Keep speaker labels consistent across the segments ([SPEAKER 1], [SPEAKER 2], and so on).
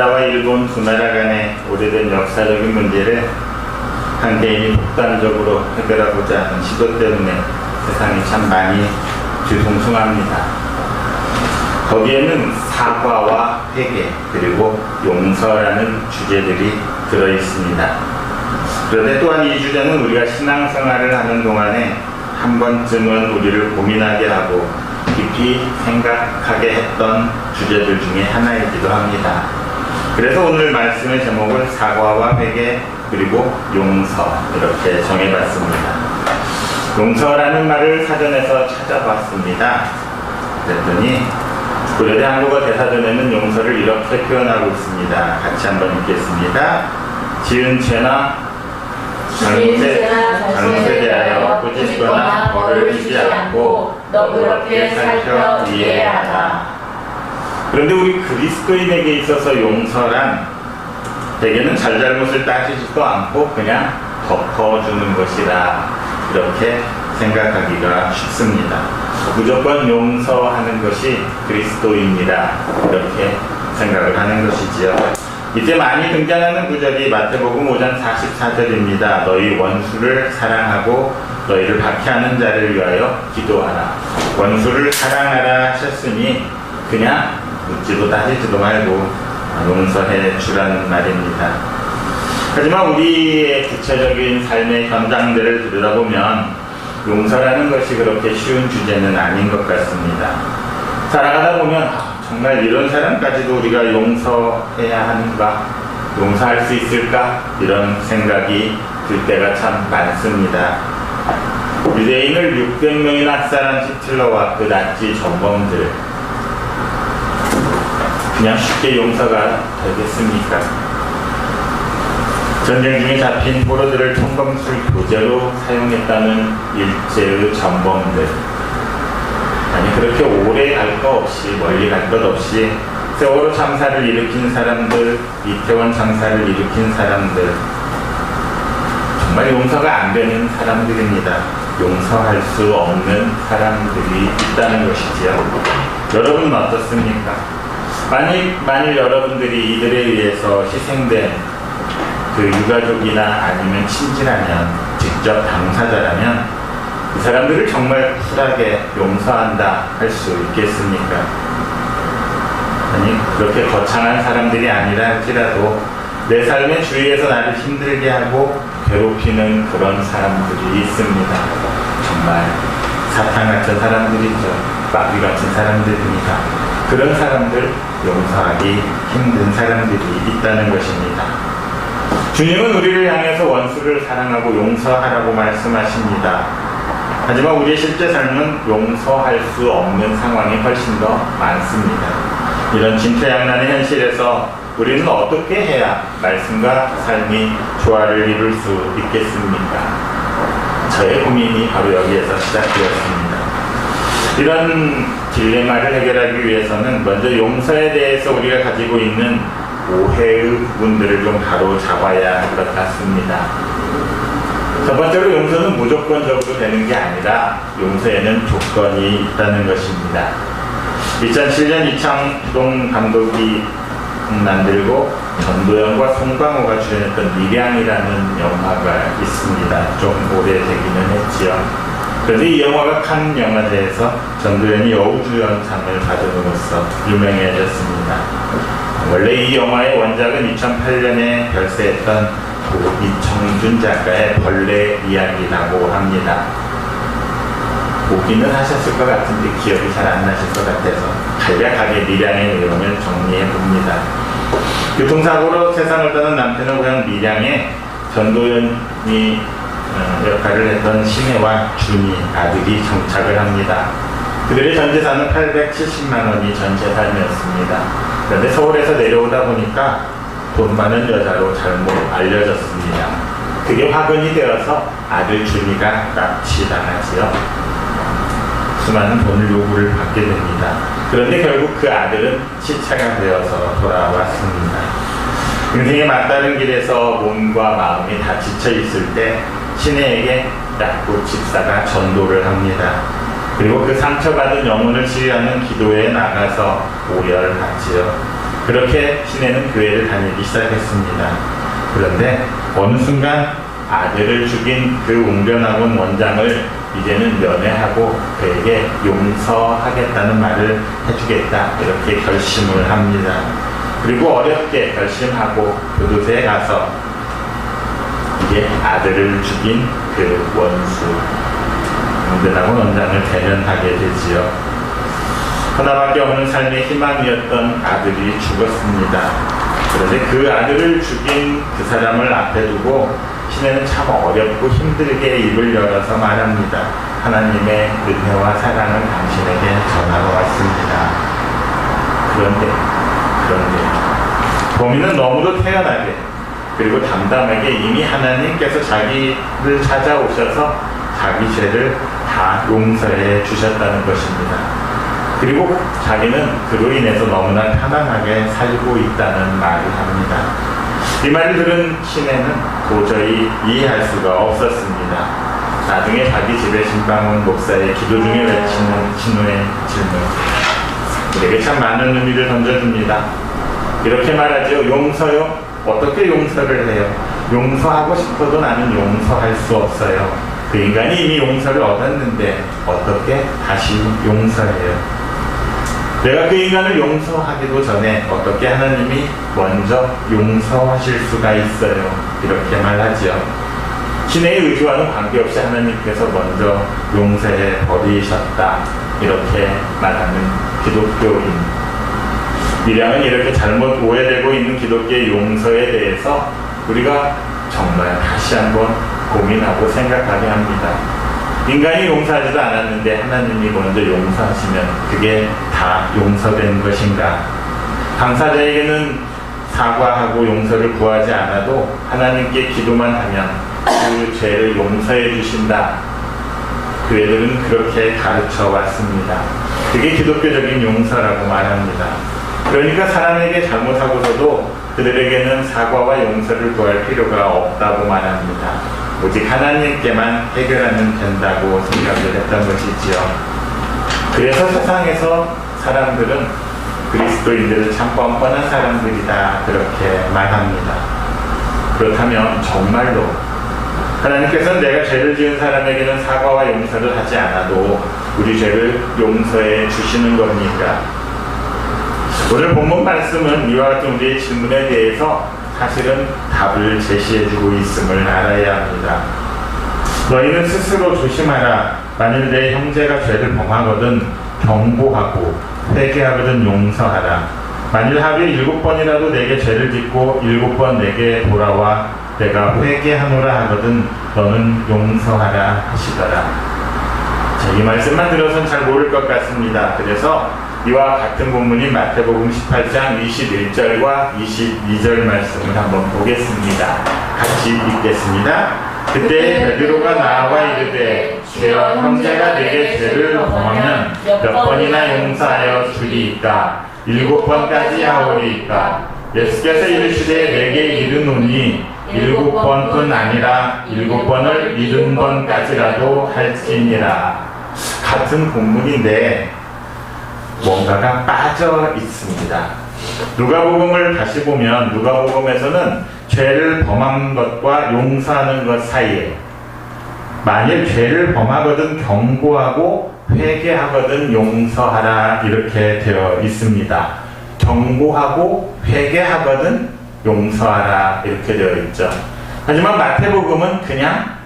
[SPEAKER 1] 캐나다와 일본 두 나라 간의 오래된 역사적인 문제를 한 개인이 독단적으로 해결하고자 하는 시도 때문에 세상이 참 많이 뒤숭숭합니다. 거기에는 사과와 회개 그리고 용서라는 주제들이 들어있습니다. 그런데 또한 이 주제는 우리가 신앙생활을 하는 동안에 한 번쯤은 우리를 고민하게 하고 깊이 생각하게 했던 주제들 중에 하나이기도 합니다. 그래서 오늘 말씀의 제목을 사과와 회개 그리고 용서 이렇게 정해봤습니다. 용서라는 말을 사전에서 찾아봤습니다. 그랬더니 고려대 한국어 대사전에는 용서를 이렇게 표현하고 있습니다. 같이 한번 읽겠습니다. 지은 죄나 잘못에 대하여 꾸짖거나 벌을 주지 않고 너그럽게 살펴 이해하라. 그런데 우리 그리스도인에게 있어서 용서란 대개는 잘잘못을 따지지도 않고 그냥 덮어주는 것이라 이렇게 생각하기가 쉽습니다. 무조건 용서하는 것이 그리스도인이라 이렇게 생각을 하는 것이지요. 이때 많이 등장하는 구절이 마태복음 5장 44절입니다. 너희 원수를 사랑하고 너희를 박해하는 자를 위하여 기도하라. 원수를 사랑하라 하셨으니 그냥 묻지도 따지지도 말고 용서해 주라는 말입니다. 하지만 우리의 구체적인 삶의 현장들을 들여다보면 용서라는 것이 그렇게 쉬운 주제는 아닌 것 같습니다. 살아가다 보면 정말 이런 사람까지도 우리가 용서해야 하는가? 용서할 수 있을까? 이런 생각이 들 때가 참 많습니다. 유대인을 600명이나 학살한 히틀러와 그 나치 전범들 그냥 쉽게 용서가 되겠습니까? 전쟁 중에 잡힌 포로들을 총검술 교재로 사용했다는 일제의 전범들 아니 그렇게 오래 갈 것 없이 멀리 갈 것 없이 세월호 참사를 일으킨 사람들 이태원 참사를 일으킨 사람들 정말 용서가 안 되는 사람들입니다. 용서할 수 없는 사람들이 있다는 것이지요. 여러분은 어떻습니까? 만일 여러분들이 이들에 의해서 희생된 그 유가족이나 아니면 친지라면 직접 당사자라면 이 사람들을 정말 쿨하게 용서한다 할 수 있겠습니까? 아니 그렇게 거창한 사람들이 아니라 할지라도 내 삶의 주위에서 나를 힘들게 하고 괴롭히는 그런 사람들이 있습니다. 정말 사탄 같은 사람들이죠. 마귀 같은 사람들입니다. 그런 사람들 용서하기 힘든 사람들이 있다는 것입니다. 주님은 우리를 향해서 원수를 사랑하고 용서하라고 말씀하십니다. 하지만 우리의 실제 삶은 용서할 수 없는 상황이 훨씬 더 많습니다. 이런 진퇴양난의 현실에서 우리는 어떻게 해야 말씀과 삶이 조화를 이룰 수 있겠습니까? 저의 고민이 바로 여기에서 시작되었습니다. 이런 딜레마를 해결하기 위해서는 먼저 용서에 대해서 우리가 가지고 있는 오해의 부분들을 좀 바로 잡아야 할 것 같습니다. 첫 번째로 용서는 무조건적으로 되는 게 아니라 용서에는 조건이 있다는 것입니다. 2007년 이창동 감독이 만들고 전도연과 송강호가 주연했던 밀양이라는 영화가 있습니다. 좀 오래되기는 했지요. 그런데 이 영화가 칸 영화제에서 전도연이 여우주연상을 받음으로써 유명해졌습니다. 원래 이 영화의 원작은 2008년에 별세했던 이청준 작가의 벌레 이야기라고 합니다. 보기는 하셨을 것 같은데 기억이 잘 안 나실 것 같아서 간략하게 밀양의 내용을 정리해봅니다. 교통사고로 세상을 떠난 남편의 고향 밀양에 전도연이 역할을 했던 신혜와 준이 아들이 정착을 합니다. 그들의 전 재산은 870만 원이 전 재산이었습니다. 그런데 서울에서 내려오다 보니까 돈 많은 여자로 잘못 알려졌습니다. 그게 화근이 되어서 아들 준이가 납치당하지요. 수많은 돈을 요구를 받게 됩니다. 그런데 결국 그 아들은 시체가 되어서 돌아왔습니다. 인생의 막다른 길에서 몸과 마음이 다 지쳐 있을 때 신혜에게 약국 집사가 전도를 합니다. 그리고 그 상처받은 영혼을 치유하는 기도에 나가서 오열하지요. 그렇게 시내는 교회를 다니기 시작했습니다. 그런데 어느 순간 아들을 죽인 그 웅변학원 원장을 이제는 면회하고 그에게 용서하겠다는 말을 해주겠다, 이렇게 결심을 합니다. 그리고 어렵게 결심하고 교도소에 가서 이제 아들을 죽인 그 원수 웅변학원 원장을 대면하게 되지요. 하나밖에 없는 삶의 희망이었던 아들이 죽었습니다. 그런데 그 아들을 죽인 그 사람을 앞에 두고 시내는 참 어렵고 힘들게 입을 열어서 말합니다. 하나님의 은혜와 사랑은 당신에게 전하러 왔습니다. 그런데 범인은 너무도 태연하게 그리고 담담하게 이미 하나님께서 자기를 찾아오셔서 자기 죄를 다 용서해 주셨다는 것입니다. 그리고 자기는 그로 인해서 너무나 편안하게 살고 있다는 말을 합니다. 이 말을 들은 시내는 도저히 이해할 수가 없었습니다. 나중에 자기 집에 신방문 목사의 기도 중에 외치는 신우의 질문, 우리에게 참 많은 의미를 던져줍니다. 이렇게 말하죠. 용서요? 어떻게 용서를 해요? 용서하고 싶어도 나는 용서할 수 없어요. 그 인간이 이미 용서를 얻었는데 어떻게 다시 용서해요? 내가 그 인간을 용서하기도 전에 어떻게 하나님이 먼저 용서하실 수가 있어요? 이렇게 말하지요. 신의 의지와는 관계없이 하나님께서 먼저 용서해 버리셨다, 이렇게 말하는 기독교인. 미량은 이렇게 잘못 오해되고 있는 기독교의 용서에 대해서 우리가 정말 다시 한번 고민하고 생각하게 합니다. 인간이 용서하지도 않았는데 하나님이 먼저 용서하시면 그게 다 용서된 것인가? 당사자에게는 사과하고 용서를 구하지 않아도 하나님께 기도만 하면 그 죄를 용서해 주신다. 교회들은 그렇게 가르쳐 왔습니다. 그게 기독교적인 용서라고 말합니다. 그러니까 사람에게 잘못하고서도 그들에게는 사과와 용서를 구할 필요가 없다고 말합니다. 오직 하나님께만 해결하면 된다고 생각을 했던 것이지요. 그래서 세상에서 사람들은 그리스도인들은 참 뻔뻔한 사람들이다, 그렇게 말합니다. 그렇다면 정말로 하나님께서는 내가 죄를 지은 사람에게는 사과와 용서를 하지 않아도 우리 죄를 용서해 주시는 겁니까? 오늘 본문 말씀은 이와 같은 우리의 질문에 대해서 사실은 답을 제시해주고 있음을 알아야 합니다. 너희는 스스로 조심하라. 만일 내 형제가 죄를 범하거든 경고하고 회개하거든 용서하라. 만일 하루에 7번이라도 내게 죄를 짓고 7번 내게 돌아와 내가 회개하노라 하거든 너는 용서하라 하시더라. 자, 이 말씀만 들어서는 잘 모를 것 같습니다. 그래서 이와 같은 본문인 마태복음 18장 21절과 22절 말씀을 한번 보겠습니다. 같이 읽겠습니다. 그때 베드로가 나와 이르되 주여, 형제가 내게 죄를 범하면 몇 번이나 용서하여 주리이까? 7번까지 하오리이까? 예수께서 이르시되 내게 이르노니 7번뿐 아니라 7번을 70번까지라도 할지니라. 같은 본문인데 뭔가가 빠져 있습니다. 누가복음을 다시 보면 누가복음에서는 죄를 범한 것과 용서하는 것 사이에 만일 죄를 범하거든 경고하고 회개하거든 용서하라, 이렇게 되어 있습니다. 경고하고 회개하거든 용서하라, 이렇게 되어 있죠. 하지만 마태복음은 그냥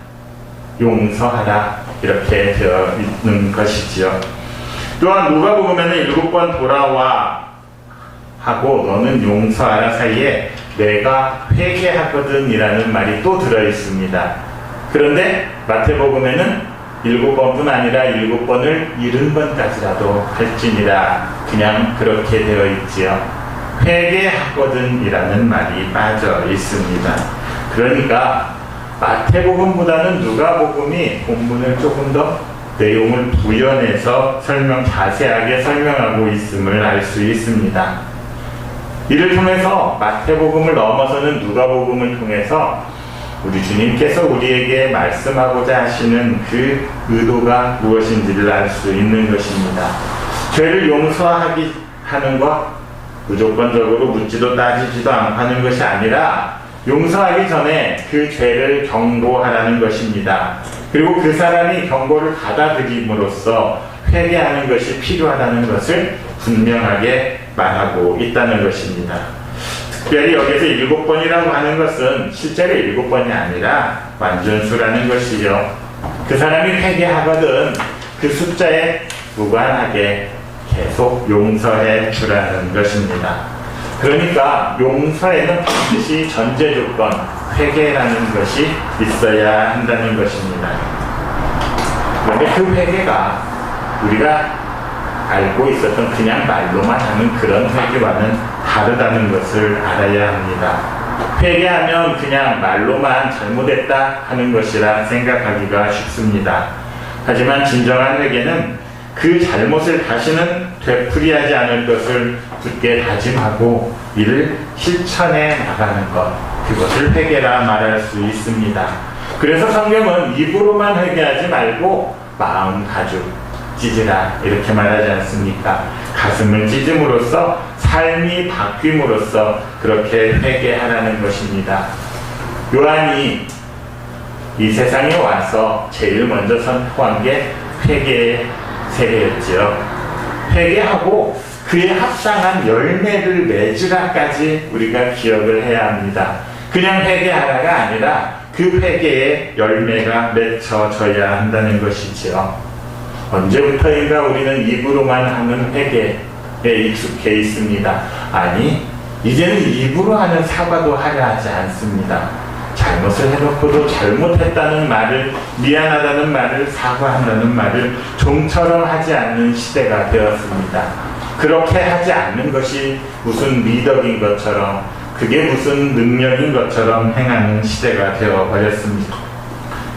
[SPEAKER 1] 용서하라, 이렇게 되어 있는 것이지요. 또한 누가복음에는 7번 돌아와 하고 너는 용서하라 사이에 내가 회개하거든 이라는 말이 또 들어있습니다. 그런데 마태복음에는 7번뿐 아니라 7번을 70번까지라도 할지니라, 그냥 그렇게 되어 있지요. 회개하거든 이라는 말이 빠져 있습니다. 그러니까 마태복음보다는 누가복음이 본문을 조금 더 내용을 부연해서 자세하게 설명하고 있음을 알 수 있습니다. 이를 통해서 마태복음을 넘어서는 누가복음을 통해서 우리 주님께서 우리에게 말씀하고자 하시는 그 의도가 무엇인지를 알 수 있는 것입니다. 죄를 용서하는 것, 무조건적으로 묻지도 따지지도 않고 하는 것이 아니라 용서하기 전에 그 죄를 경고하라는 것입니다. 그리고 그 사람이 경고를 받아들임으로써 회개하는 것이 필요하다는 것을 분명하게 말하고 있다는 것입니다. 특별히 여기서 7번이라고 하는 것은 실제로 7번이 아니라 완전수라는 것이요. 그 사람이 회개하거든 그 숫자에 무관하게 계속 용서해 주라는 것입니다. 그러니까 용서에는 반드시 전제조건, 회개라는 것이 있어야 한다는 것입니다. 그런데 그 회개가 우리가 알고 있었던 그냥 말로만 하는 그런 회개와는 다르다는 것을 알아야 합니다. 회개하면 그냥 말로만 잘못했다 하는 것이라 생각하기가 쉽습니다. 하지만 진정한 회개는 그 잘못을 다시는 되풀이하지 않을 것을 굳게 다짐하고 이를 실천해 나가는 것, 그것을 회개라 말할 수 있습니다. 그래서 성경은 입으로만 회개하지 말고 마음 가죽 찢으라 이렇게 말하지 않습니까? 가슴을 찢음으로써 삶이 바뀜으로써 그렇게 회개하라는 것입니다. 요한이 이 세상에 와서 제일 먼저 선포한 게 회개의 세례였지요. 회개하고 그에 합당한 열매를 맺으라까지 우리가 기억을 해야 합니다. 그냥 회개하라가 아니라 그 회개의 열매가 맺혀져야 한다는 것이지요. 언제부터인가 우리는 입으로만 하는 회개에 익숙해 있습니다. 아니, 이제는 입으로 하는 사과도 하려 하지 않습니다. 잘못을 해놓고도 잘못했다는 말을, 미안하다는 말을, 사과한다는 말을 좀처럼 하지 않는 시대가 되었습니다. 그렇게 하지 않는 것이 무슨 미덕인 것처럼, 그게 무슨 능력인 것처럼 행하는 시대가 되어버렸습니다.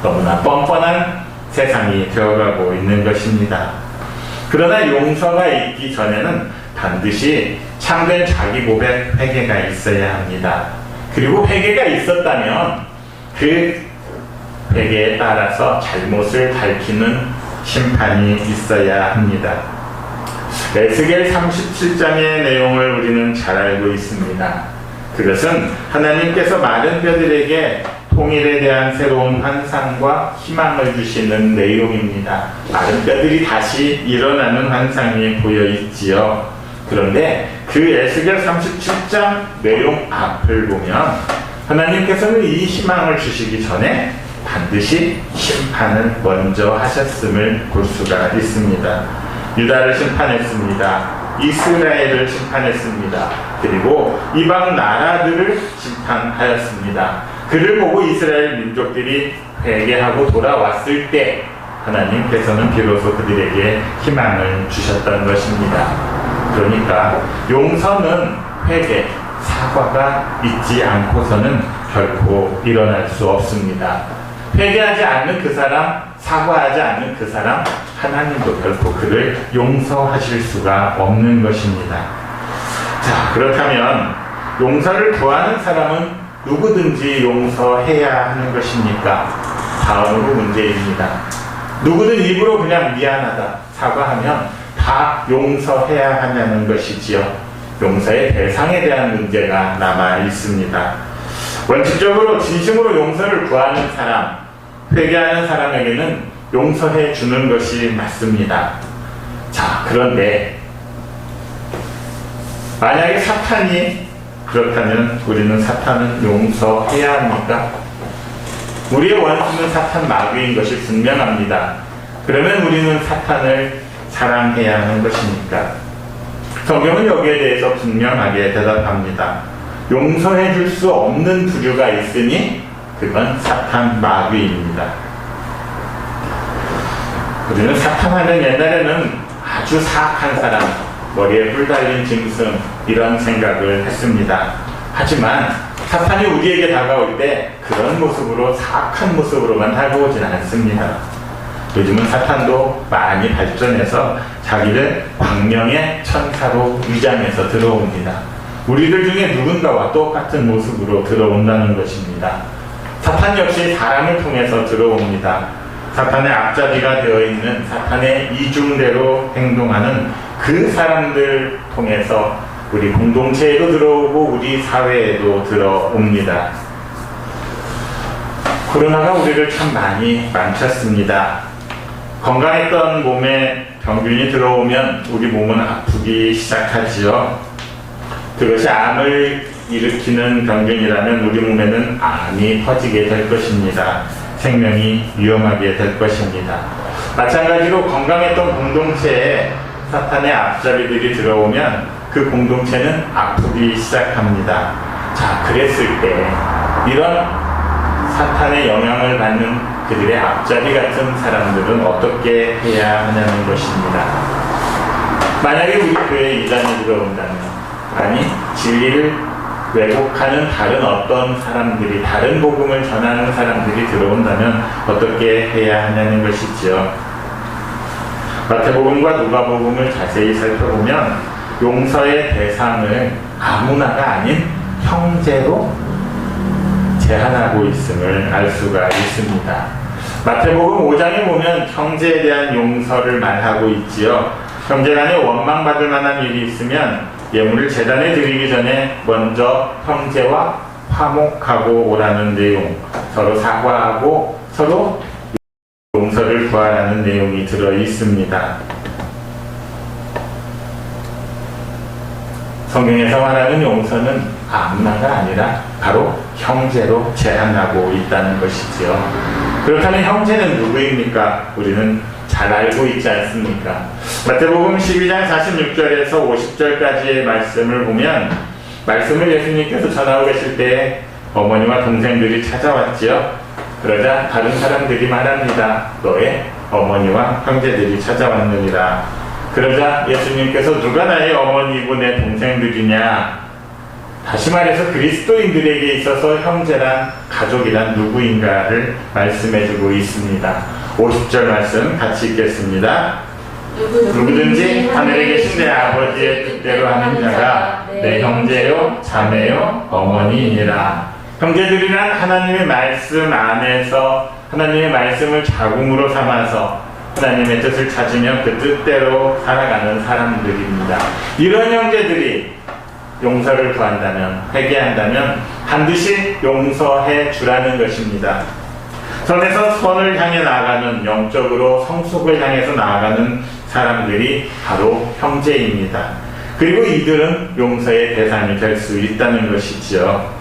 [SPEAKER 1] 너무나 뻔뻔한 세상이 되어가고 있는 것입니다. 그러나 용서가 있기 전에는 반드시 참된 자기 고백 회개가 있어야 합니다. 그리고 회개가 있었다면 그 회개에 따라서 잘못을 밝히는 심판이 있어야 합니다. 에스겔 37장의 내용을 우리는 잘 알고 있습니다. 그것은 하나님께서 마른 뼈들에게 통일에 대한 새로운 환상과 희망을 주시는 내용입니다. 마른 뼈들이 다시 일어나는 환상이 보여 있지요. 그런데 그 에스겔 37장 내용 앞을 보면 하나님께서는 이 희망을 주시기 전에 반드시 심판을 먼저 하셨음을 볼 수가 있습니다. 유다를 심판했습니다. 이스라엘을 심판했습니다. 그리고 이방 나라들을 심판하였습니다. 그를 보고 이스라엘 민족들이 회개하고 돌아왔을 때 하나님께서는 비로소 그들에게 희망을 주셨던 것입니다. 그러니까 용서는 회개, 사과가 있지 않고서는 결코 일어날 수 없습니다. 회개하지 않는 그 사람, 사과하지 않는 그 사람, 하나님도 결코 그를 용서하실 수가 없는 것입니다. 자, 그렇다면 용서를 구하는 사람은 누구든지 용서해야 하는 것입니까? 다음으로 문제입니다. 누구든 입으로 그냥 미안하다, 사과하면 다 용서해야 하냐는 것이지요. 용서의 대상에 대한 문제가 남아 있습니다. 원칙적으로 진심으로 용서를 구하는 사람, 회개하는 사람에게는 용서해 주는 것이 맞습니다. 자, 그런데 만약에 사탄이 그렇다면 우리는 사탄은 용서해야 합니까? 우리의 원수는 사탄 마귀인 것이 분명합니다. 그러면 우리는 사탄을 사랑해야 하는 것입니까? 성경은 여기에 대해서 분명하게 대답합니다. 용서해 줄 수 없는 부류가 있으니 그건 사탄 마귀입니다. 우리는 사탄 하면 옛날에는 아주 사악한 사람, 머리에 뿔 달린 짐승 이런 생각을 했습니다. 하지만 사탄이 우리에게 다가올 때 그런 모습으로, 사악한 모습으로만 다가오진 않습니다. 요즘은 사탄도 많이 발전해서 자기를 광명의 천사로 위장해서 들어옵니다. 우리들 중에 누군가와 똑같은 모습으로 들어온다는 것입니다. 사탄 역시 사람을 통해서 들어옵니다. 사탄의 앞잡이가 되어 있는, 사탄의 이중대로 행동하는 그 사람들 통해서 우리 공동체에도 들어오고 우리 사회에도 들어옵니다. 코로나가 우리를 참 많이 망쳤습니다. 건강했던 몸에 병균이 들어오면 우리 몸은 아프기 시작하지요. 그것이 암을 일으키는 병균이라면 우리 몸에는 암이 퍼지게 될 것입니다. 생명이 위험하게 될 것입니다. 마찬가지로 건강했던 공동체에 사탄의 앞잡이들이 들어오면 그 공동체는 아프기 시작합니다. 자, 그랬을 때 이런 사탄의 영향을 받는 그들의 앞잡이 같은 사람들은 어떻게 해야 하냐는 것입니다. 만약에 우리 교회에 이단이 들어온다면, 아니 진리를 왜곡하는 다른 어떤 사람들이, 다른 복음을 전하는 사람들이 들어온다면 어떻게 해야 하냐는 것이지요. 마태복음과 누가복음을 자세히 살펴보면 용서의 대상을 아무나가 아닌 형제로 제한하고 있음을 알 수가 있습니다. 마태복음 5장에 보면 형제에 대한 용서를 말하고 있지요. 형제간에 원망받을 만한 일이 있으면 예물을 제단에 드리기 전에 먼저 형제와 화목하고 오라는 내용, 서로 사과하고 서로 용서를 구하라는 내용이 들어 있습니다. 성경에서 말하는 용서는 아무나가 아니라 바로 형제로 제한하고 있다는 것이지요. 그렇다면 형제는 누구입니까? 우리는 잘 알고 있지 않습니까? 마태복음 12장 46절에서 50절까지의 말씀을 보면, 말씀을 예수님께서 전하고 계실 때 어머니와 동생들이 찾아왔지요. 그러자 다른 사람들이 말합니다. 너의 어머니와 형제들이 찾아왔느니라. 그러자 예수님께서 누가 나의 어머니고 내 동생들이냐? 다시 말해서 그리스도인들에게 있어서 형제란, 가족이란 누구인가를 말씀해주고 있습니다. 50절 말씀 같이 읽겠습니다. 누구든지 하늘에 계신 내 아버지의 뜻대로 하는 자가 내 형제요, 자매요, 어머니이니라. 형제들이란 하나님의 말씀 안에서 하나님의 말씀을 자궁으로 삼아서 하나님의 뜻을 찾으며 그 뜻대로 살아가는 사람들입니다. 이런 형제들이 용서를 구한다면, 회개한다면 반드시 용서해 주라는 것입니다. 선에서 선을 향해 나아가는, 영적으로 성숙을 향해서 나아가는 사람들이 바로 형제입니다. 그리고 이들은 용서의 대상이 될 수 있다는 것이지요.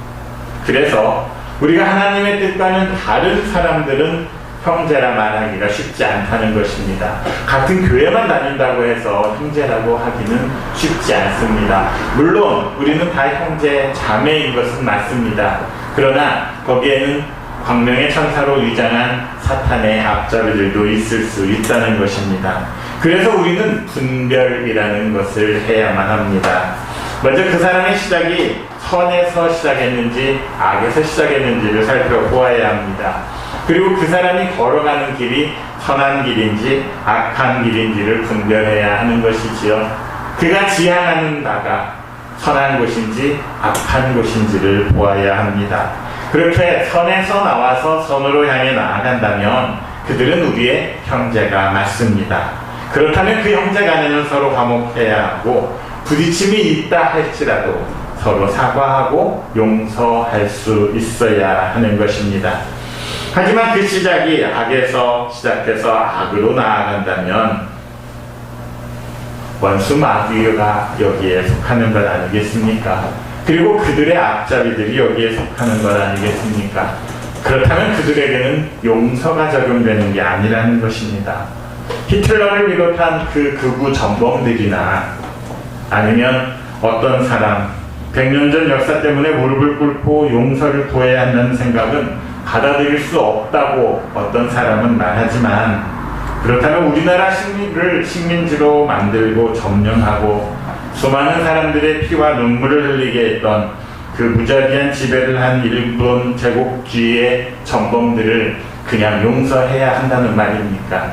[SPEAKER 1] 그래서 우리가 하나님의 뜻과는 다른 사람들은 형제라 말하기가 쉽지 않다는 것입니다. 같은 교회만 다닌다고 해서 형제라고 하기는 쉽지 않습니다. 물론 우리는 다 형제, 자매인 것은 맞습니다. 그러나 거기에는 광명의 천사로 위장한 사탄의 앞잡이들도 있을 수 있다는 것입니다. 그래서 우리는 분별이라는 것을 해야만 합니다. 먼저 그 사람의 시작이 선에서 시작했는지 악에서 시작했는지를 살펴보아야 합니다. 그리고 그 사람이 걸어가는 길이 선한 길인지 악한 길인지를 분별해야 하는 것이지요. 그가 지향하는 바가 선한 곳인지 악한 곳인지를 보아야 합니다. 그렇게 선에서 나와서 선으로 향해 나아간다면 그들은 우리의 형제가 맞습니다. 그렇다면 그 형제 간에는 서로 화목해야 하고, 부딪힘이 있다 할지라도 서로 사과하고 용서할 수 있어야 하는 것입니다. 하지만 그 시작이 악에서 시작해서 악으로 나아간다면 원수 마귀가 여기에 속하는 것 아니겠습니까? 그리고 그들의 앞잡이들이 여기에 속하는 것 아니겠습니까? 그렇다면 그들에게는 용서가 적용되는 게 아니라는 것입니다. 히틀러를 비롯한 그 극우 전범들이나 아니면 어떤 사람, 100년 전 역사 때문에 무릎을 꿇고 용서를 구해야 한다는 생각은 받아들일 수 없다고 어떤 사람은 말하지만, 그렇다면 우리나라 식민지로 만들고 점령하고 수많은 사람들의 피와 눈물을 흘리게 했던 그 무자비한 지배를 한 일본 제국주의의 전범들을 그냥 용서해야 한다는 말입니까?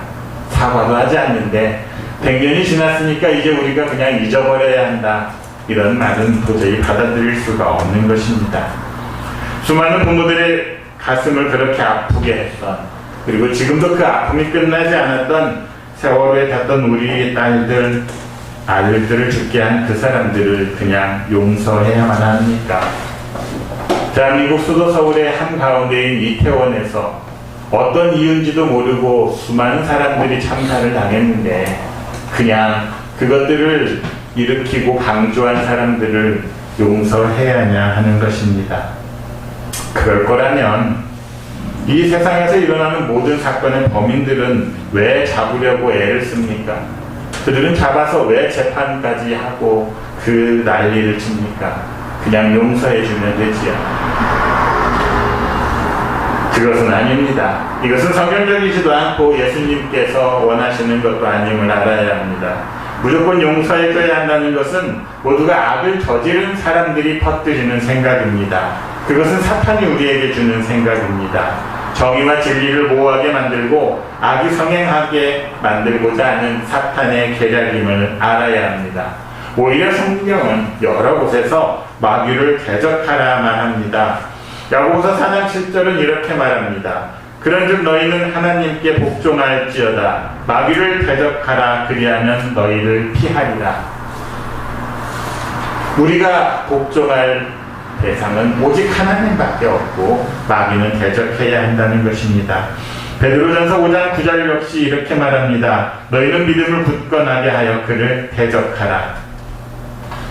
[SPEAKER 1] 사과도 하지 않는데 100년이 지났으니까 이제 우리가 그냥 잊어버려야 한다, 이런 말은 도저히 받아들일 수가 없는 것입니다. 수많은 부모들의 가슴을 그렇게 아프게 했던, 그리고 지금도 그 아픔이 끝나지 않았던 세월호에 탔던 우리 딸들, 아들들을 죽게 한 그 사람들을 그냥 용서해야만 합니까? 대한민국 수도 서울의 한가운데인 이태원에서 어떤 이유인지도 모르고 수많은 사람들이 참사를 당했는데 그냥 그것들을 일으키고 방조한 사람들을 용서해야 하냐 하는 것입니다. 그럴 거라면 이 세상에서 일어나는 모든 사건의 범인들은 왜 잡으려고 애를 씁니까? 그들은 잡아서 왜 재판까지 하고 그 난리를 칩니까? 그냥 용서해 주면 되지요. 그것은 아닙니다. 이것은 성경적이지도 않고 예수님께서 원하시는 것도 아님을 알아야 합니다. 무조건 용서해줘야 한다는 것은 모두가 악을 저지른 사람들이 퍼뜨리는 생각입니다. 그것은 사탄이 우리에게 주는 생각입니다. 정의와 진리를 모호하게 만들고 악이 성행하게 만들고자 하는 사탄의 계략임을 알아야 합니다. 오히려 성경은 여러 곳에서 마귀를 대적하라만 합니다. 야고보서 4장 7절은 이렇게 말합니다. 그런즉 너희는 하나님께 복종할지어다. 마귀를 대적하라. 그리하면 너희를 피하리라. 우리가 복종할 대상은 오직 하나님밖에 없고 마귀는 대적해야 한다는 것입니다. 베드로전서 5장 9절 역시 이렇게 말합니다. 너희는 믿음을 굳건하게 하여 그를 대적하라.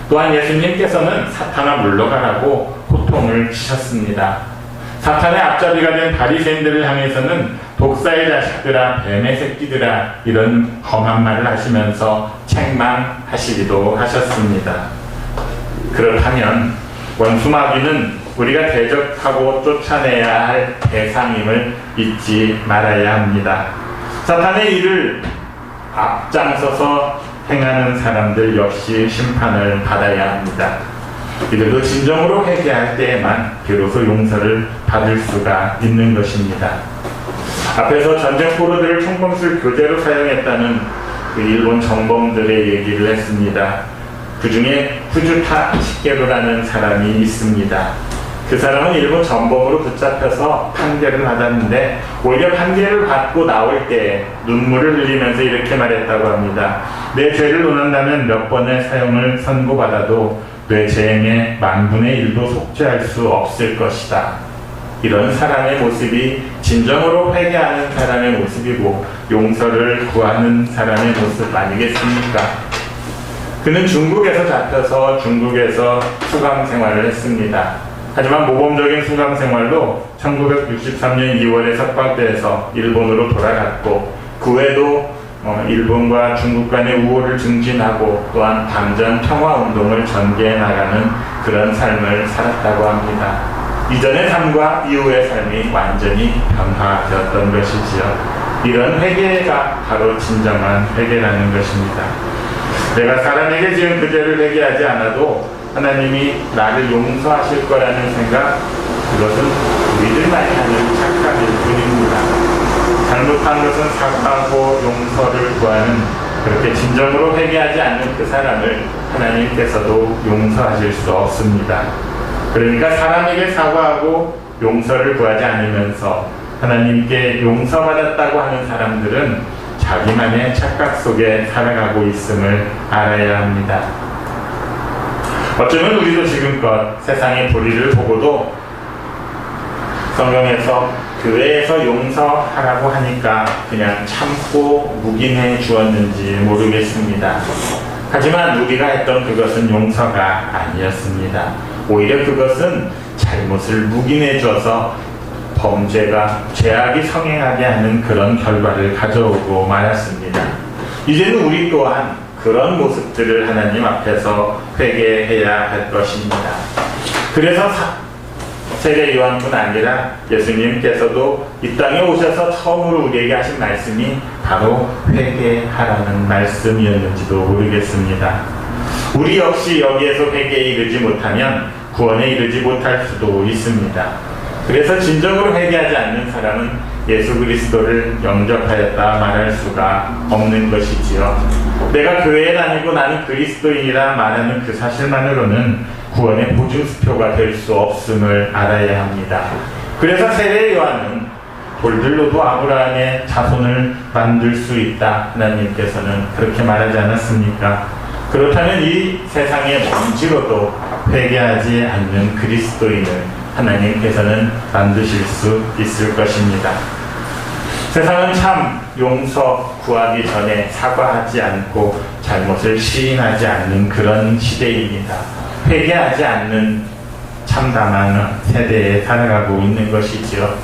[SPEAKER 1] 또한 예수님께서는 사탄아 물러가라고 호통을 치셨습니다. 사탄의 앞잡이가 된 바리새인들을 향해서는 독사의 자식들아, 뱀의 새끼들아, 이런 험한 말을 하시면서 책망하시기도 하셨습니다. 그렇다면 원수 마귀는 우리가 대적하고 쫓아내야 할 대상임을 잊지 말아야 합니다. 사탄의 일을 앞장서서 행하는 사람들 역시 심판을 받아야 합니다. 이들도 진정으로 회개할 때에만 비로소 용서를 받을 수가 있는 것입니다. 앞에서 전쟁 포로들을 총검술 교재로 사용했다는 그 일본 정범들의 얘기를 했습니다. 그 중에 후주타 시게루라는 사람이 있습니다. 그 사람은 일본 전범으로 붙잡혀서 판결을 받았는데 오히려 판결을 받고 나올 때 눈물을 흘리면서 이렇게 말했다고 합니다. 내 죄를 논한다면 몇 번의 사형을 선고받아도 내 죄행의 1/1000의 1도 속죄할 수 없을 것이다. 이런 사람의 모습이 진정으로 회개하는 사람의 모습이고 용서를 구하는 사람의 모습 아니겠습니까? 그는 중국에서 잡혀서 중국에서 수감 생활을 했습니다. 하지만 모범적인 수감 생활로 1963년 2월에 석방돼서 일본으로 돌아갔고 그 후에도 일본과 중국 간의 우호를 증진하고 또한 당전 평화운동을 전개해 나가는 그런 삶을 살았다고 합니다. 이전의 삶과 이후의 삶이 완전히 변화되었던 것이지요. 이런 회개가 바로 진정한 회개라는 것입니다. 내가 사람에게 지은 그 죄를 회개하지 않아도 하나님이 나를 용서하실 거라는 생각, 그것은 우리들만이 하는 착각일 뿐입니다. 잘못한 것은 사과하고 용서를 구하는 그렇게 진정으로 회개하지 않는 그 사람을 하나님께서도 용서하실 수 없습니다. 그러니까 사람에게 사과하고 용서를 구하지 않으면서 하나님께 용서받았다고 하는 사람들은 자기만의 착각 속에 살아가고 있음을 알아야 합니다. 어쩌면 우리도 지금껏 세상의 불의를 보고도 성경에서 교회에서 용서하라고 하니까 그냥 참고 묵인해 주었는지 모르겠습니다. 하지만 우리가 했던 그것은 용서가 아니었습니다. 오히려 그것은 잘못을 묵인해 줘서 범죄가 죄악이 성행하게 하는 그런 결과를 가져오고 말았습니다. 이제는 우리 또한 그런 모습들을 하나님 앞에서 회개해야 할 것입니다. 그래서 세례 요한뿐 아니라 예수님께서도 이 땅에 오셔서 처음으로 우리에게 하신 말씀이 바로 회개하라는 말씀이었는지도 모르겠습니다. 우리 역시 여기에서 회개에 이르지 못하면 구원에 이르지 못할 수도 있습니다. 그래서 진정으로 회개하지 않는 사람은 예수 그리스도를 영접하였다 말할 수가 없는 것이지요. 내가 교회에 다니고 나는 그리스도인이라 말하는 그 사실만으로는 구원의 보증수표가 될 수 없음을 알아야 합니다. 그래서 세례 요한은 돌들로도 아브라함의 자손을 만들 수 있다. 하나님께서는 그렇게 말하지 않았습니까? 그렇다면 이 세상의 먼지로도 회개하지 않는 그리스도인을 하나님께서는 만드실 수 있을 것입니다. 세상은 참 용서 구하기 전에 사과하지 않고 잘못을 시인하지 않는 그런 시대입니다. 회개하지 않는 참담한 세대에 살아가고 있는 것이지요.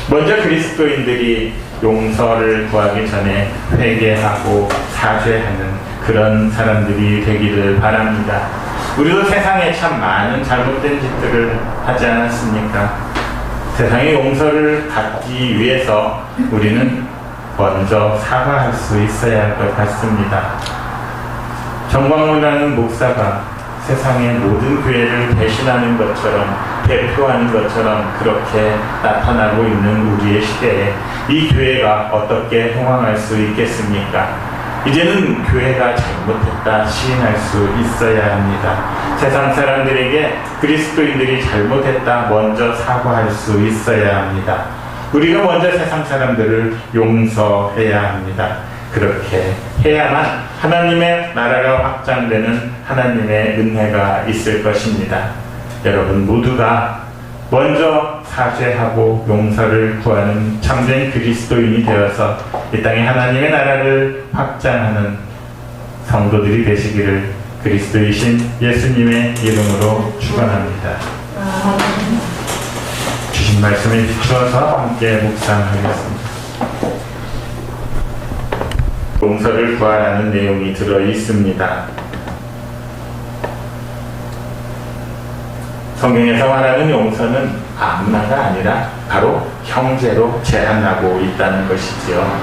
[SPEAKER 1] 먼저 그리스도인들이 용서를 구하기 전에 회개하고 사죄하는 그런 사람들이 되기를 바랍니다. 우리도 세상에 참 많은 잘못된 짓들을 하지 않았습니까? 세상의 용서를 받기 위해서 우리는 먼저 사과할 수 있어야 할 것 같습니다. 정광훈이라는 목사가 세상의 모든 교회를 대신하는 것처럼, 대표하는 것처럼 그렇게 나타나고 있는 우리의 시대에 이 교회가 어떻게 흥황할 수 있겠습니까? 이제는 교회가 잘못했다 시인할 수 있어야 합니다. 세상 사람들에게 그리스도인들이 잘못했다 먼저 사과할 수 있어야 합니다. 우리가 먼저 세상 사람들을 용서해야 합니다. 그렇게 해야만 하나님의 나라가 확장되는 하나님의 은혜가 있을 것입니다. 여러분 모두가 먼저 사죄하고 용서를 구하는 참된 그리스도인이 되어서 이 땅에 하나님의 나라를 확장하는 성도들이 되시기를 그리스도이신 예수님의 이름으로 축원합니다. 주신 말씀에 비추어서 함께 묵상하겠습니다. 용서를 구하라는 내용이 들어 있습니다. 성경에서 말하는 용서는 아무나가 아니라 바로 형제로 제한하고 있다는 것이지요.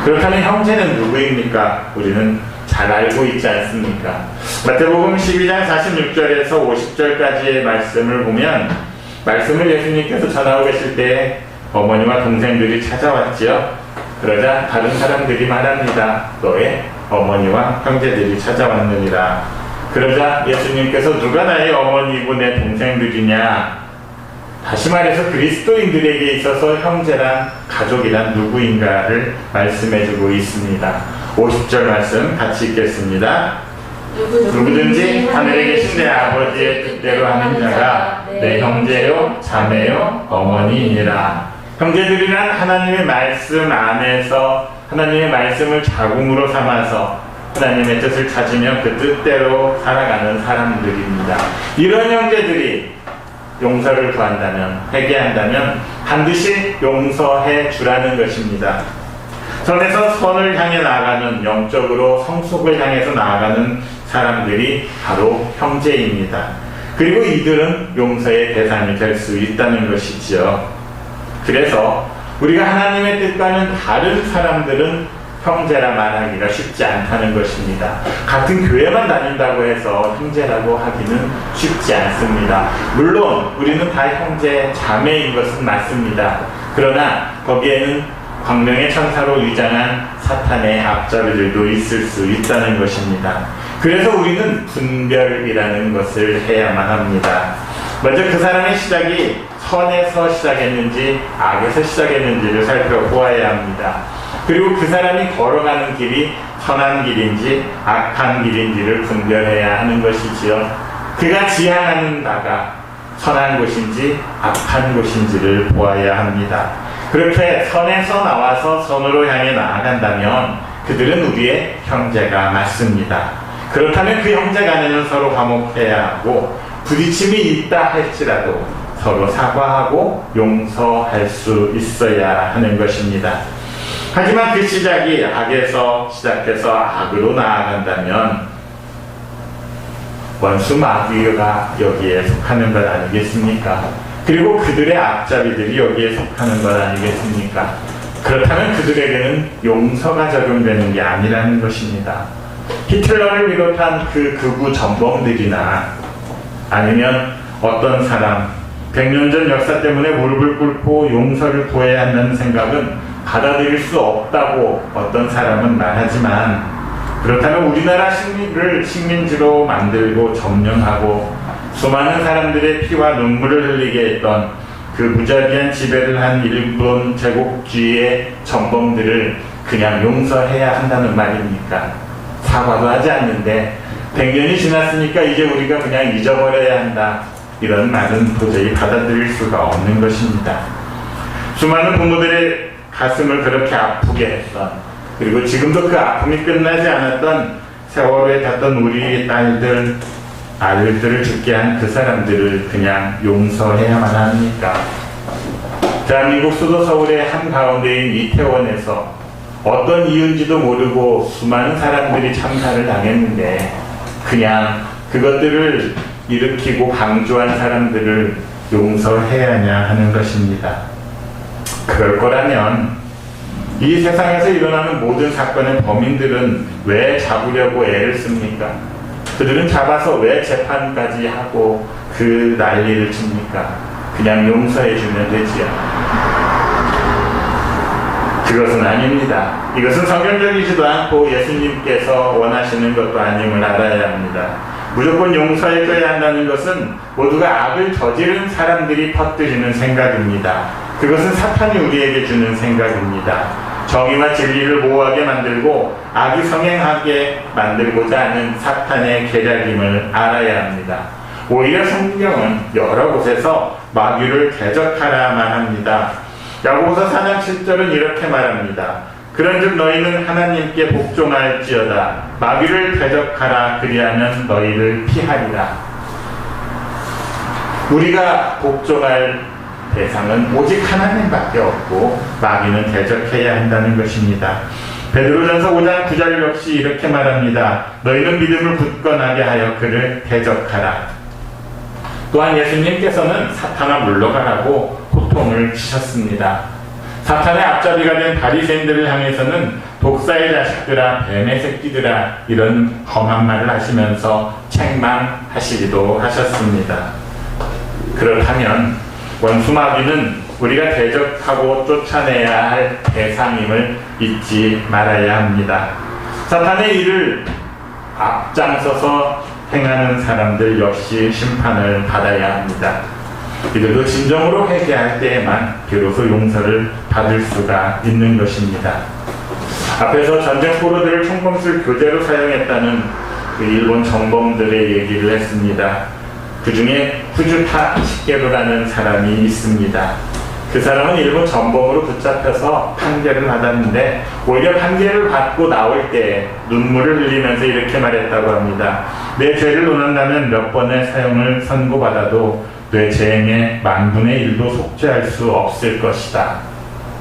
[SPEAKER 1] 그렇다면 형제는 누구입니까? 우리는 잘 알고 있지 않습니까? 마태복음 12장 46절에서 50절까지의 말씀을 보면 말씀을 예수님께서 전하고 계실 때 어머니와 동생들이 찾아왔지요. 그러자 다른 사람들이 말합니다. 너의 어머니와 형제들이 찾아왔느니라. 그러자 예수님께서 누가 나의 어머니고 내 동생들이냐? 다시 말해서 그리스도인들에게 있어서 형제란 가족이란 누구인가를 말씀해주고 있습니다. 50절 말씀 같이 읽겠습니다. 누구든지 하늘에 계신 내 아버지의 뜻대로 하는 자가 내 형제요 자매요 어머니이니라. 형제들이란 하나님의 말씀 안에서 하나님의 말씀을 자궁으로 삼아서 하나님의 뜻을 찾으며 그 뜻대로 살아가는 사람들입니다. 이런 형제들이 용서를 구한다면, 회개한다면 반드시 용서해 주라는 것입니다. 선에서 선을 향해 나아가는, 영적으로 성숙을 향해서 나아가는 사람들이 바로 형제입니다. 그리고 이들은 용서의 대상이 될 수 있다는 것이지요. 그래서 우리가 하나님의 뜻과는 다른 사람들은 형제라 말하기가 쉽지 않다는 것입니다. 같은 교회만 다닌다고 해서 형제라고 하기는 쉽지 않습니다. 물론 우리는 다 형제, 자매인 것은 맞습니다. 그러나 거기에는 광명의 천사로 위장한 사탄의 앞잡이들도 있을 수 있다는 것입니다. 그래서 우리는 분별이라는 것을 해야만 합니다. 먼저 그 사람의 시작이 선에서 시작했는지 악에서 시작했는지를 살펴보아야 합니다. 그리고 그 사람이 걸어가는 길이 선한 길인지 악한 길인지를 분별해야 하는 것이지요. 그가 지향하는 바가 선한 곳인지 악한 곳인지를 보아야 합니다. 그렇게 선에서 나와서 선으로 향해 나아간다면 그들은 우리의 형제가 맞습니다. 그렇다면 그 형제 간에는 서로 화목해야 하고 부딪힘이 있다 할지라도 서로 사과하고 용서할 수 있어야 하는 것입니다. 하지만 그 시작이 악에서 시작해서 악으로 나아간다면 원수 마귀가 여기에 속하는 것 아니겠습니까? 그리고 그들의 앞잡이들이 여기에 속하는 것 아니겠습니까? 그렇다면 그들에게는 용서가 적용되는 게 아니라는 것입니다. 히틀러를 비롯한 그 극우 전범들이나 아니면 어떤 사람 100년 전 역사 때문에 무릎을 꿇고 용서를 구해야 한다는 생각은 받아들일 수 없다고 어떤 사람은 말하지만 그렇다면 우리나라 식민지로 만들고 점령하고 수많은 사람들의 피와 눈물을 흘리게 했던 그 무자비한 지배를 한 일본 제국주의의 전범들을 그냥 용서해야 한다는 말입니까? 사과도 하지 않는데 100년이 지났으니까 이제 우리가 그냥 잊어버려야 한다. 이런 말은 도저히 받아들일 수가 없는 것입니다. 수많은 부모들의 가슴을 그렇게 아프게 했던, 그리고 지금도 그 아픔이 끝나지 않았던 세월호에 탔던 우리 딸들, 아들들을 죽게 한 그 사람들을 그냥 용서해야만 합니까? 대한민국 수도 서울의 한가운데인 이태원에서 어떤 이유인지도 모르고 수많은 사람들이 참사를 당했는데 그냥 그것들을 일으키고 방조한 사람들을 용서해야 하냐 하는 것입니다. 그럴 거라면 이 세상에서 일어나는 모든 사건의 범인들은 왜 잡으려고 애를 씁니까? 그들은 잡아서 왜 재판까지 하고 그 난리를 칩니까? 그냥 용서해 주면 되지요. 그것은 아닙니다. 이것은 성경적이지도 않고 예수님께서 원하시는 것도 아님을 알아야 합니다. 무조건 용서해줘야 한다는 것은 모두가 악을 저지른 사람들이 퍼뜨리는 생각입니다. 그것은 사탄이 우리에게 주는 생각입니다. 정의와 진리를 모호하게 만들고 악이 성행하게 만들고자 하는 사탄의 계략임을 알아야 합니다. 오히려 성경은 여러 곳에서 마귀를 대적하라만 합니다. 야고보서 4장 7절은 이렇게 말합니다. 그런즉 너희는 하나님께 복종할지어다. 마귀를 대적하라. 그리하면 너희를 피하리라. 우리가 복종할 대상은 오직 하나님밖에 없고 마귀는 대적해야 한다는 것입니다. 베드로전서 5장 9절 역시 이렇게 말합니다. 너희는 믿음을 굳건하게 하여 그를 대적하라. 또한 예수님께서는 사탄아 물러가라고 호통을 치셨습니다. 사탄의 앞잡이가 된 바리새인들을 향해서는 독사의 자식들아, 뱀의 새끼들아, 이런 험한 말을 하시면서 책망하시기도 하셨습니다. 그렇다면 원수 마귀는 우리가 대적하고 쫓아내야 할 대상임을 잊지 말아야 합니다. 사탄의 일을 앞장서서 행하는 사람들 역시 심판을 받아야 합니다. 이들도 진정으로 회개할 때에만 비로소 용서를 받을 수가 있는 것입니다. 앞에서 전쟁 포로들을 총검술 교재로 사용했다는 그 일본 정범들의 얘기를 했습니다. 그 중에 후주타 시게루라는 사람이 있습니다. 그 사람은 일본 전범으로 붙잡혀서 판결을 받았는데 오히려 판결을 받고 나올 때 눈물을 흘리면서 이렇게 말했다고 합니다. 내 죄를 논한다면 몇 번의 사형을 선고받아도 뇌 재행의 10,000분의 1도 속죄할 수 없을 것이다.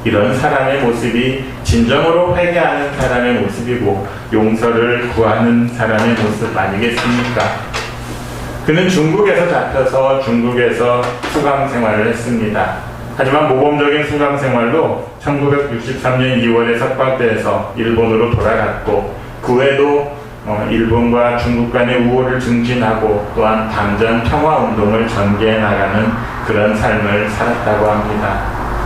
[SPEAKER 1] 이런 사람의 모습이 진정으로 회개하는 사람의 모습이고 용서를 구하는 사람의 모습 아니겠습니까? 그는 중국에서 잡혀서 중국에서 수강 생활을 했습니다. 하지만 모범적인 수강 생활로 1963년 2월에 석방돼서 일본으로 돌아갔고 그 후에도 일본과 중국 간의 우호를 증진하고 또한 당전 평화운동을 전개해 나가는 그런 삶을 살았다고 합니다.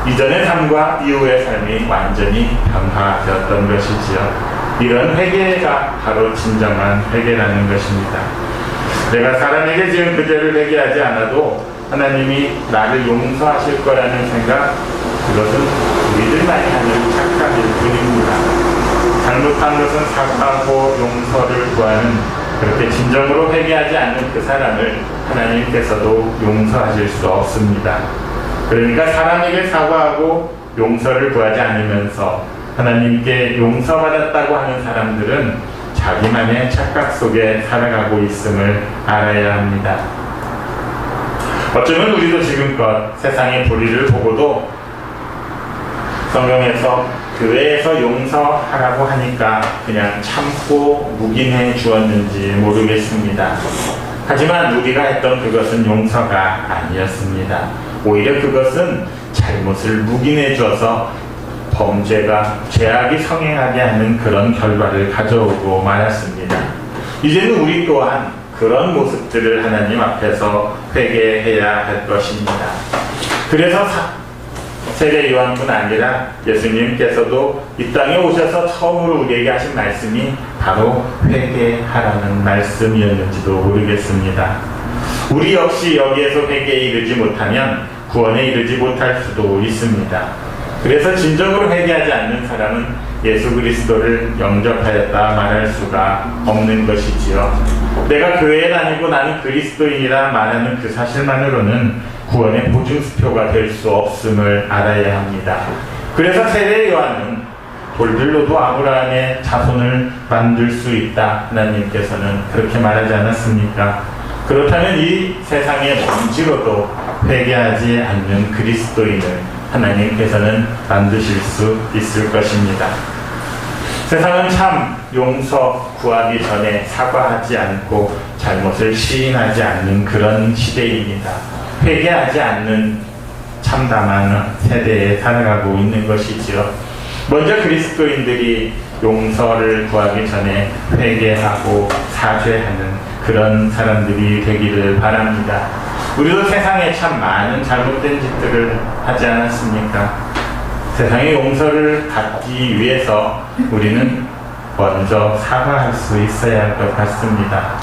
[SPEAKER 1] 이전의 삶과 이후의 삶이 완전히 변화되었던 것이지요. 이런 회개가 바로 진정한 회개라는 것입니다. 내가 사람에게 지은 그 죄를 회개하지 않아도 하나님이 나를 용서하실 거라는 생각, 그것은 우리들만이 하는 착각일 뿐입니다. 잘못한 것은 사과하고 용서를 구하는 그렇게 진정으로 회개하지 않는 그 사람을 하나님께서도 용서하실 수 없습니다. 그러니까 사람에게 사과하고 용서를 구하지 않으면서 하나님께 용서받았다고 하는 사람들은 자기만의 착각 속에 살아가고 있음을 알아야 합니다. 어쩌면 우리도 지금껏 세상의 불의를 보고도 성경에서 교회에서 용서하라고 하니까 그냥 참고 묵인해 주었는지 모르겠습니다. 하지만 우리가 했던 그것은 용서가 아니었습니다. 오히려 그것은 잘못을 묵인해 주어서 범죄가 죄악이 성행하게 하는 그런 결과를 가져오고 말았습니다. 이제는 우리 또한 그런 모습들을 하나님 앞에서 회개해야 할 것입니다. 그래서 세례 요한뿐 아니라 예수님께서도 이 땅에 오셔서 처음으로 우리에게 하신 말씀이 바로 회개하라는 말씀이었는지도 모르겠습니다. 우리 역시 여기에서 회개에 이르지 못하면 구원에 이르지 못할 수도 있습니다. 그래서 진정으로 회개하지 않는 사람은 예수 그리스도를 영접하였다 말할 수가 없는 것이지요. 내가 교회에 다니고 나는 그리스도인이라 말하는 그 사실만으로는 구원의 보증수표가 될 수 없음을 알아야 합니다. 그래서 세례 요한은 돌들로도 아브라함의 자손을 만들 수 있다, 하나님께서는 그렇게 말하지 않았습니까? 그렇다면 이 세상의 먼지로도 회개하지 않는 그리스도인을 하나님께서는 만드실 수 있을 것입니다. 세상은 참 용서 구하기 전에 사과하지 않고 잘못을 시인하지 않는 그런 시대입니다. 회개하지 않는 참담한 세대에 살아가고 있는 것이지요. 먼저 그리스도인들이 용서를 구하기 전에 회개하고 사죄하는 그런 사람들이 되기를 바랍니다. 우리도 세상에 참 많은 잘못된 짓들을 하지 않았습니까? 세상의 용서를 받기 위해서 우리는 먼저 사과할 수 있어야 할 것 같습니다.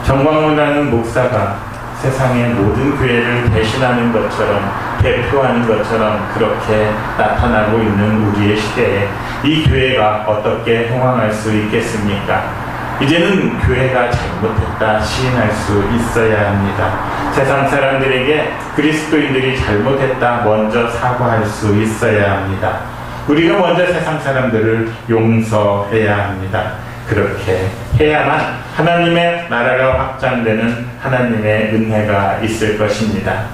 [SPEAKER 1] 정광훈이라는 목사가 세상의 모든 교회를 대신하는 것처럼, 대표하는 것처럼 그렇게 나타나고 있는 우리의 시대에 이 교회가 어떻게 흥황할 수 있겠습니까? 이제는 교회가 잘못했다 시인할 수 있어야 합니다. 세상 사람들에게 그리스도인들이 잘못했다 먼저 사과할 수 있어야 합니다. 우리가 먼저 세상 사람들을 용서해야 합니다. 그렇게 해야만 하나님의 나라가 확장되는 하나님의 은혜가 있을 것입니다.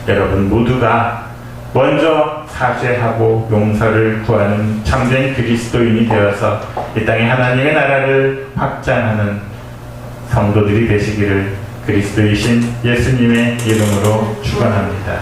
[SPEAKER 1] 여러분 모두가 먼저 사죄하고 용서를 구하는 참된 그리스도인이 되어서 이 땅에 하나님의 나라를 확장하는 성도들이 되시기를 그리스도이신 예수님의 이름으로 축원합니다.